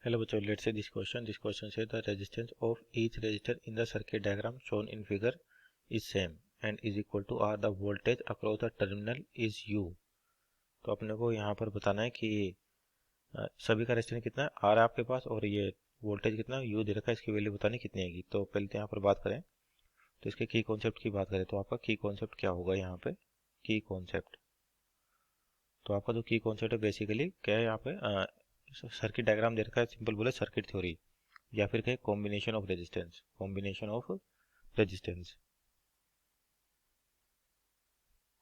Hello बच्चों, let's see this question. This question says the resistance of each resistor in the circuit diagram shown in figure is same and is equal to R. The voltage across the terminal is U. तो अपने को यहाँ पर बताना है कि सभी का रेजिस्टेंस कितना है, R है आपके पास, और ये वोल्टेज कितना U दे रखा है, इसकी वैल्यू बतानी कितनी आएगी। तो पहले तो यहाँ पर बात करें, तो इसके की कॉन्सेप्ट की बात करें तो आपका की कॉन्सेप्ट क्या होगा यहाँ पे, की कॉन्सेप्ट। तो आपका जो की कॉन्सेप्ट है बेसिकली क्या है, यहाँ पे सर्किट डायग्राम दे रखा है, सिंपल बोले सर्किट थ्योरी, या फिर कहें combination of resistance, combination of resistance,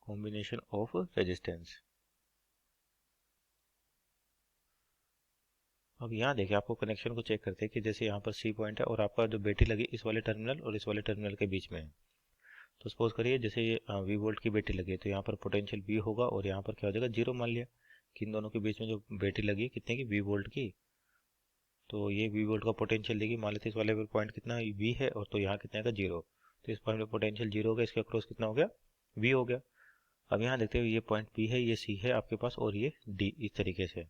combination of resistance. अब यहाँ देखिए, आपको कनेक्शन को चेक करते हैं कि जैसे यहाँ पर सी पॉइंट है और आपका जो बैटरी लगी इस वाले टर्मिनल और इस वाले टर्मिनल के बीच में है। तो सपोज करिए जैसे ये वी वोल्ट की बैटरी लगी है, तो यहाँ पर पोटेंशियल वी होगा और यहाँ पर क्या हो जाएगा, जीरो मान लिया कि इन दोनों के बीच में जो बैटरी लगी है कितने की, वी वोल्ट की। तो ये वी वोल्ट का पोटेंशियल देगी, मान लेते इस वाले पर पॉइंट कितना वी है, और तो यहाँ कितना का जीरो। तो इस पॉइंट पर पोटेंशियल जीरो हो गया, इसके अक्रॉस कितना हो गया, वी हो गया। अब यहाँ देखते हुए ये पॉइंट बी है, ये सी है आपके पास, और ये डी, इस तरीके से।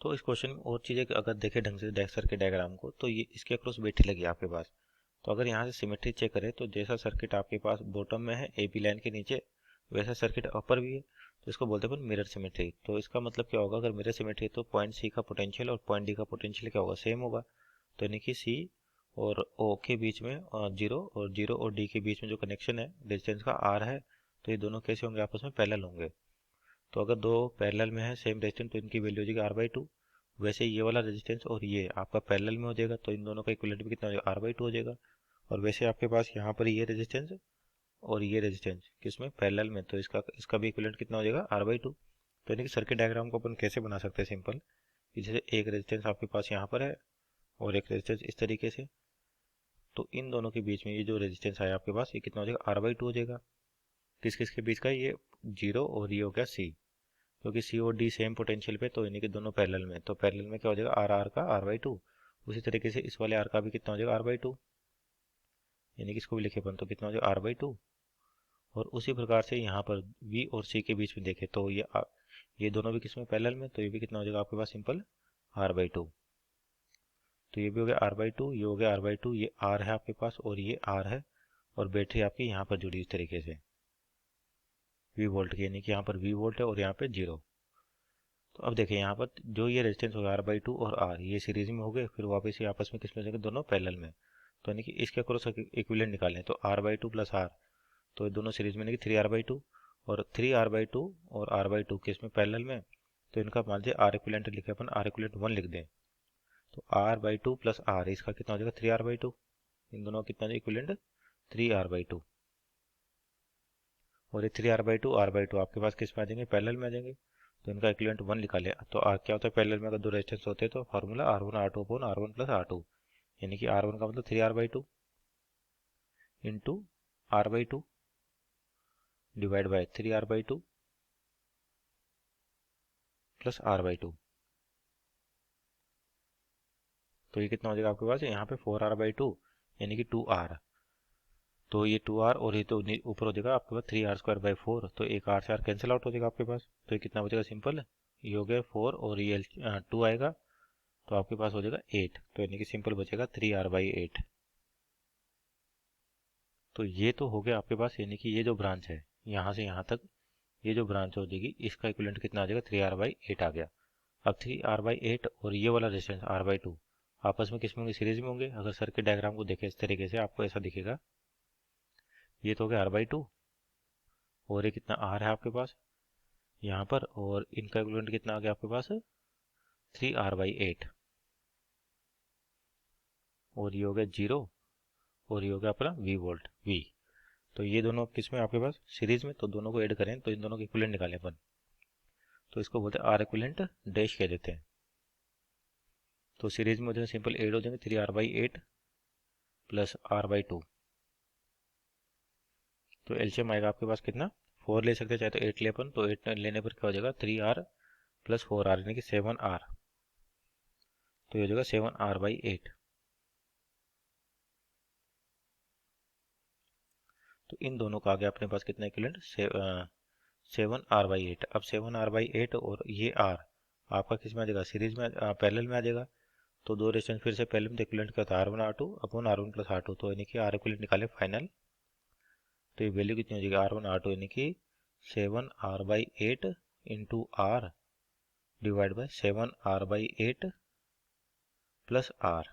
तो इस क्वेश्चन में और चीज़ें अगर देखें ढंग से सर्किट डायग्राम को, तो ये इसके अक्रॉस बैटरी लगी आपके पास। तो अगर यहाँ से सिमेट्री चेक करें तो जैसा सर्किट आपके पास बॉटम में है ए बी लाइन के नीचे, वैसा सर्किट अपर भी है। तो इसको बोलते हैं अपन मिरर सिमेट्री। तो इसका मतलब क्या होगा, अगर मिरर सिमेट्री है तो पॉइंट सी का पोटेंशियल और पॉइंट डी का पोटेंशियल क्या होगा, सेम होगा। तो यानी कि सी और ओ के बीच में जीरो, और जीरो और डी के बीच में जो कनेक्शन है रेजिस्टेंस का आर है, तो ये दोनों कैसे होंगे, आपस में पैरेलल होंगे। तो अगर दो पैरेलल में है सेम रेजिस्टेंस तो इनकी वैल्यू हो जाएगी R/2। वैसे ये वाला रेजिस्टेंस और ये आपका पैरेलल में हो जाएगा, तो इन दोनों का इक्विवेलेंट भी कितना हो जाएगा, R/2 हो जाएगा। और वैसे आपके पास यहाँ पर ये रेजिस्टेंस और ये रेजिस्टेंस किसमें, पैरेलल में, तो इसका इसका भी इक्विवेलेंट कितना हो जाएगा, R/2। तो यानी कि सर्किट डायग्राम को अपन कैसे बना सकते हैं, सिंपल, कि जैसे एक रेजिस्टेंस आपके पास यहाँ पर है और एक रेजिस्टेंस इस तरीके से, तो इन दोनों के बीच में ये जो रेजिस्टेंस आया आपके पास, ये कितना हो जाएगा, R/2 हो जाएगा। किस किस के बीच का, ये जीरो और ये हो गया सी, क्योंकि सी और डी सेम पोटेंशियल पे, तो यानी कि दोनों पैरेलल में, तो पैरेलल में क्या हो जाएगा, आर आर का R/2। उसी तरीके से इस वाले आर का भी कितना हो जाएगा, R/2, यानी कि इसको भी लिखे अपन तो कितना हो जाएगा, R/2। और उसी प्रकार से यहाँ पर वी और सी के बीच में देखें तो ये दोनों भी किसमें, पैरेलल में, तो ये भी कितना हो जाएगा आपके पास, सिंपल R/2। तो ये भी हो गया R/2, ये हो गया R/2, ये आर है आपके पास और ये आर है, और बैटरी आपकी यहाँ पर जुड़ी इस तरीके से वी वोल्ट की, यानी कि यहाँ पर वी वोल्ट है और यहाँ पे जीरो। तो अब देखिए यहाँ पर जो ये रेजिस्टेंस होगा R/2 और R, ये सीरीज में हो गए, फिर वापस ये आपस में किसमें जाएंगे, दोनों पैरेलल में। तो यानी कि इसके अक्रॉस इक्विवेलेंट निकालें तो R/2 प्लस R, तो ये दोनों सीरीज में यानी कि 3R/2, और 3R/2 और R/2 किसमें, पैरेलल में। तो इनका मान लीजिए R इक्विवेलेंट लिखे अपन, R इक्विवेलेंट 1 लिख दें, तो R/2 प्लस R, इसका कितना हो जाएगा, 3R/2। इन दोनों कितना हो जाएगा इक्विवेलेंट, 3R/2। और ये 3R/2 R/2 आपके पास किस में आ जाएंगे, पैरेलल में आ जाएंगे। तो इनका इक्विवेलेंट 1 निकाले तो क्या होता है, पैरेलल में अगर दो रेजिस्टेंस होते हैं तो फार्मूला R1R2/R1 प्लस R2, यानी कि R1 का मतलब 3R/2 into R/2 divide by 3R/2 plus R/2। तो ये कितना हो जाएगा आपके पास, यहाँ पे 4R/2 यानी कि 2R। तो ये 2R और ये तो ऊपर हो जाएगा आपके पास 3R² बाई 4, तो एक R से R कैंसिल आउट हो जाएगा आपके पास। तो ये कितना बचेगा, सिंपल, ये हो गया 4 और ये 2 आएगा, तो आपके पास हो जाएगा 8, तो यानी कि सिंपल बचेगा 3R/8। तो ये तो हो गया आपके पास, यानी कि ये जो ब्रांच है यहाँ से यहाँ तक, ये जो ब्रांच हो जाएगी इसका इक्विवेलेंट कितना आ जाएगा, 3R/8 आ गया। अब 3R/8 और ये वाला रेजिस्टेंस R/2 आपस में किसमें होंगे, सीरीज में होंगे। अगर सर्किट डायग्राम को देखें इस तरीके से आपको ऐसा दिखेगा, ये तो हो गया R/2 और ये कितना R है आपके पास यहाँ पर, और इनका इक्विवेलेंट कितना आ गया आपके पास, 3R/8, और ये हो गया जीरो, और ये हो गया अपना V वोल्ट V। तो ये दोनों किस में आपके पास, सीरीज में, तो दोनों को ऐड करें तो इन दोनों के इक्विवेलेंट निकालें अपन, तो इसको बोलते हैं R इक्विवेलेंट डैश कह देते हैं। तो सीरीज में हो जाएगा, सिंपल ऐड हो जाएंगे 3R/8 प्लस R/2, तो एलसीएम आएगा आपके पास कितना, 4 ले सकते हैं चाहे तो 8 ले अपन, तो 8 लेने पर क्या हो जाएगा, 3R प्लस 4R यानी कि 7R, तो ये हो जाएगा 7R/8। तो इन दोनों का आ गया अपने पास कितना इक्विवेलेंट, 7R/8। अब 7R/8 और ये R आपका किस में आ जाएगा, सीरीज में पैरेलल में आ जाएगा। तो दो रेजिस्टेंस फिर से पैरेलल में इक्विवेलेंट क्या होता है, R1 R2 upon R1 plus R2। तो यानी कि R इक्विवेलेंट निकाले फाइनल, तो ये वैल्यू कितनी हो जाएगी, R1 R2 यानी कि 7R/8 into R divide by 7R/8 plus R।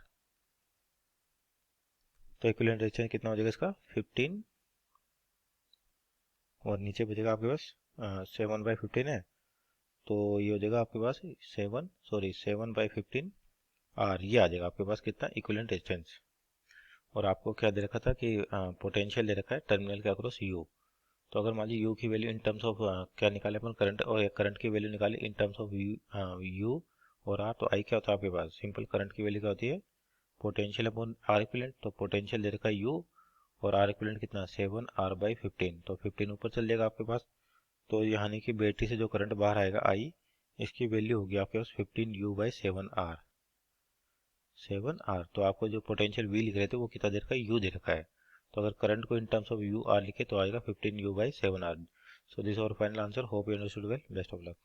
तो इक्विवेलेंट रेजिस्टेंस कितना हो जाएगा इसका 15, और नीचे बचेगा आपके पास 7/15 है, तो ये हो जाएगा आपके पास 7/15 R। ये आ जाएगा आपके पास कितना इक्विवेलेंट रेजिस्टेंस। और आपको क्या दे रखा था कि पोटेंशियल दे रखा है टर्मिनल के अक्रॉस U। तो अगर मान लीजिए यू की वैल्यू इन टर्म्स ऑफ क्या निकाले अपन, करंट, और करंट की वैल्यू निकाले इन टर्म्स ऑफ यू और आर। तो आई क्या होता है आपके पास, सिंपल करंट की वैल्यू क्या होती है, पोटेंशियल अपॉन आर इक्विवेलेंट। तो पोटेंशियल दे रखा है यू और आर इक्विवेलेंट कितना 7R/15, तो 15 ऊपर चल जाएगा आपके पास। तो यानी कि बैटरी से जो करंट बाहर आएगा आई, इसकी वैल्यू होगी आपके पास 15U/7R। 7R, तो आपको जो पोटेंशियल V लिख रहे थे वो कितना दे रखा है, U दे रखा है। तो अगर करंट को in terms of U R लिखे तो आएगा 15U/7R। So this our final answer. Hope you understood well. Best of luck.